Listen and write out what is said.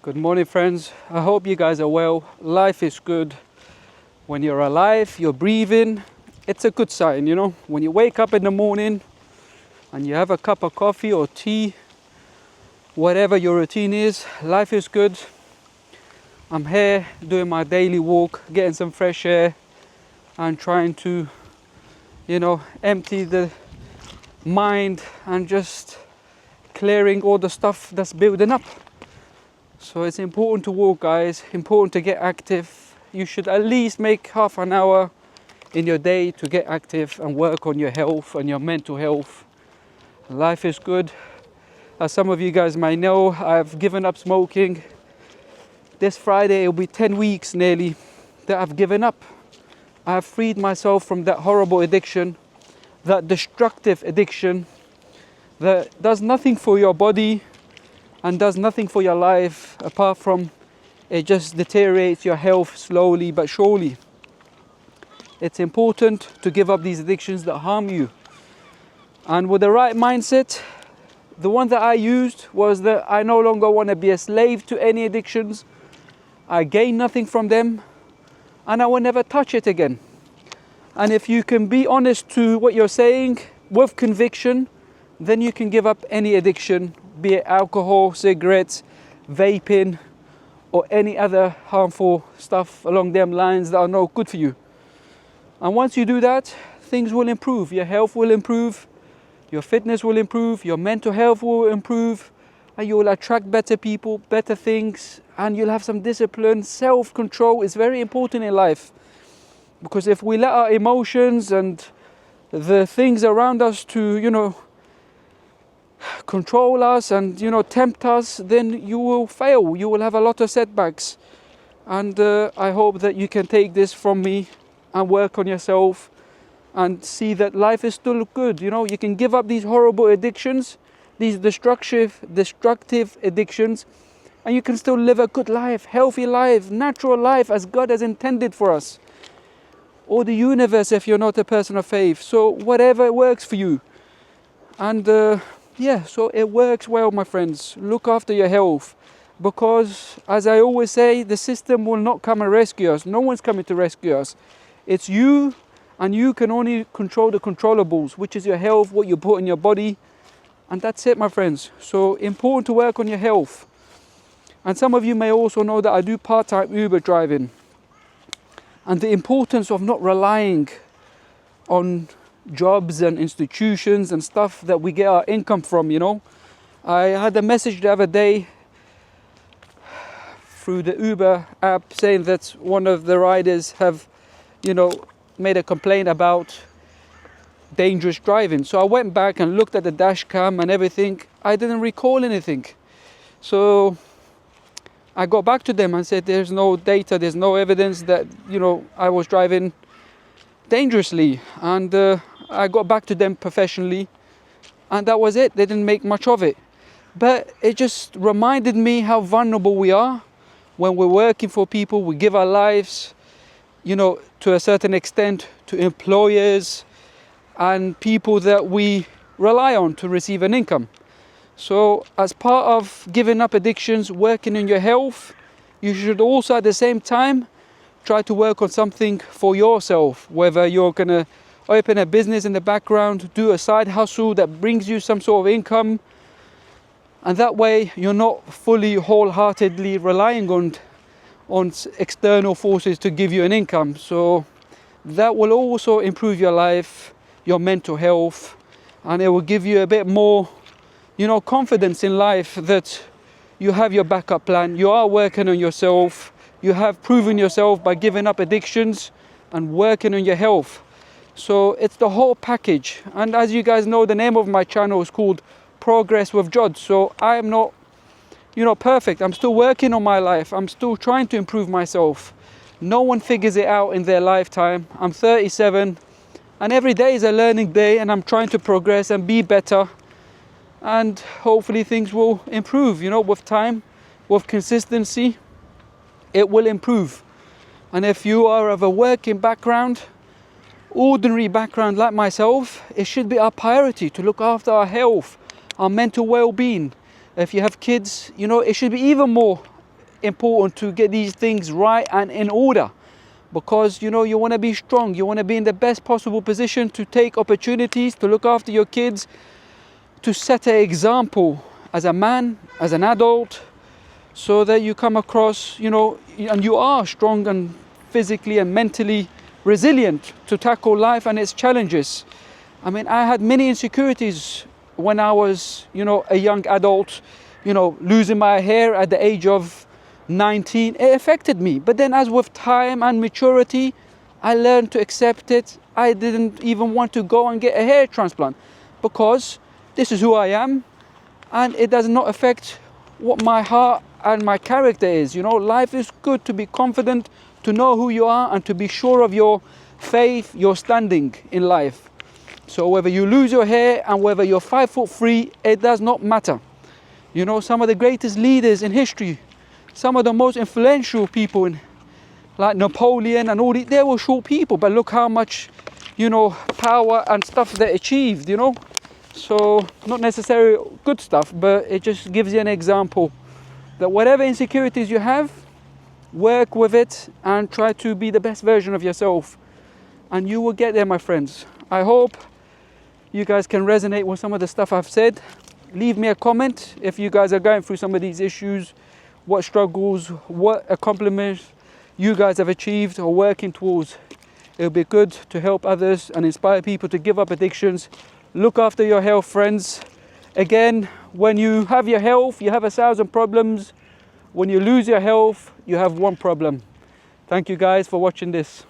Good morning, friends. I hope you guys are well. Life is good. When you're alive, you're breathing. It's a good sign, you know. When you wake up in the morning and you have a cup of coffee or tea, whatever your routine is, life is good. I'm here doing my daily walk, getting some fresh air and trying to, empty the mind and just clearing all the stuff that's building up. So it's important to walk, guys, important to get active. You should at least make half an hour in your day to get active and work on your health and your mental health. Life is good. As some of you guys might know, I've given up smoking. This Friday it'll be 10 weeks nearly that I've given up. I have freed myself from that horrible addiction, that destructive addiction that does nothing for your body and does nothing for your life apart from it just deteriorates your health slowly but surely. It's important to give up these addictions that harm you. And with the right mindset, the one that I used was that I no longer want to be a slave to any addictions. I gain nothing from them and I will never touch it again. And if you can be honest to what you're saying with conviction, then you can give up any addiction, be it alcohol, cigarettes, vaping, or any other harmful stuff along them lines that are not good for you. And once you do that, things will improve. Your health will improve, your fitness will improve, your mental health will improve, and you will attract better people, better things, and you'll have some discipline. Self-control is very important in life, because if we let our emotions and the things around us to, control us and tempt us, then you will fail. You will have a lot of setbacks. And I hope that you can take this from me and work on yourself and see that life is still good. You can give up these horrible addictions, these destructive addictions, and you can still live a good life, healthy life, natural life as God has intended for us, or the universe if you're not a person of faith. So whatever works for you. And so it works well, my friends. Look after your health, because as I always say, the system will not come and rescue us. No one's coming to rescue us. It's you, and you can only control the controllables, which is your health, what you put in your body, and that's it, my friends. So important to work on your health. And some of you may also know that I do part-time Uber driving, and the importance of not relying on jobs and institutions and stuff that we get our income from. I had a message the other day through the Uber app saying that one of the riders have made a complaint about dangerous driving. So I went back and looked at the dash cam and everything. I didn't recall anything. So I got back to them and said there's no data, there's no evidence that I was driving dangerously. And I got back to them professionally, and that was it. They didn't make much of it, but it just reminded me how vulnerable we are when we're working for people. We give our lives, to a certain extent, to employers and people that we rely on to receive an income. So as part of giving up addictions, working on your health, you should also at the same time try to work on something for yourself, whether you're gonna open a business in the background, do a side hustle that brings you some sort of income, and that way you're not fully wholeheartedly relying on external forces to give you an income. So that will also improve your life, your mental health, and it will give you a bit more confidence in life that you have your backup plan, you are working on yourself, you have proven yourself by giving up addictions and working on your health. So it's the whole package. And as you guys know, the name of my channel is called Progress with Jod. So I am not, perfect. I'm still working on my life. I'm still trying to improve myself. No one figures it out in their lifetime. I'm 37 and every day is a learning day, and I'm trying to progress and be better. And hopefully things will improve, with time, with consistency, it will improve. And if you are of a working background, ordinary background like myself, it should be our priority to look after our health, our mental well-being. If you have kids, it should be even more important to get these things right and in order, because you know you want to be strong, you want to be in the best possible position to take opportunities, to look after your kids, to set an example as a man, as an adult, so that you come across, you know, and you are strong and physically and mentally resilient to tackle life and its challenges. I mean, I had many insecurities when I was, you know, a young adult, you know, losing my hair at the age of 19. It affected me. But then as with time and maturity, I learned to accept it. I didn't even want to go and get a hair transplant because this is who I am, and it does not affect what my heart and my character is. You know, life is good to be confident, to know who you are, and to be sure of your faith, your standing in life. So whether you lose your hair and whether you're 5'3", it does not matter. You know, some of the greatest leaders in history, some of the most influential people, like Napoleon and all these, they were short people, but look how much, you know, power and stuff they achieved, you know. So not necessarily good stuff, but it just gives you an example that whatever insecurities you have, work with it and try to be the best version of yourself, and you will get there, my friends. I hope you guys can resonate with some of the stuff I've said. Leave me a comment if you guys are going through some of these issues, what struggles, what accomplishments you guys have achieved or working towards. It'll be good to help others and inspire people to give up addictions. Look after your health, friends. Again, when you have your health, you have 1,000 problems. When you lose your health, you have one problem. Thank you guys for watching this.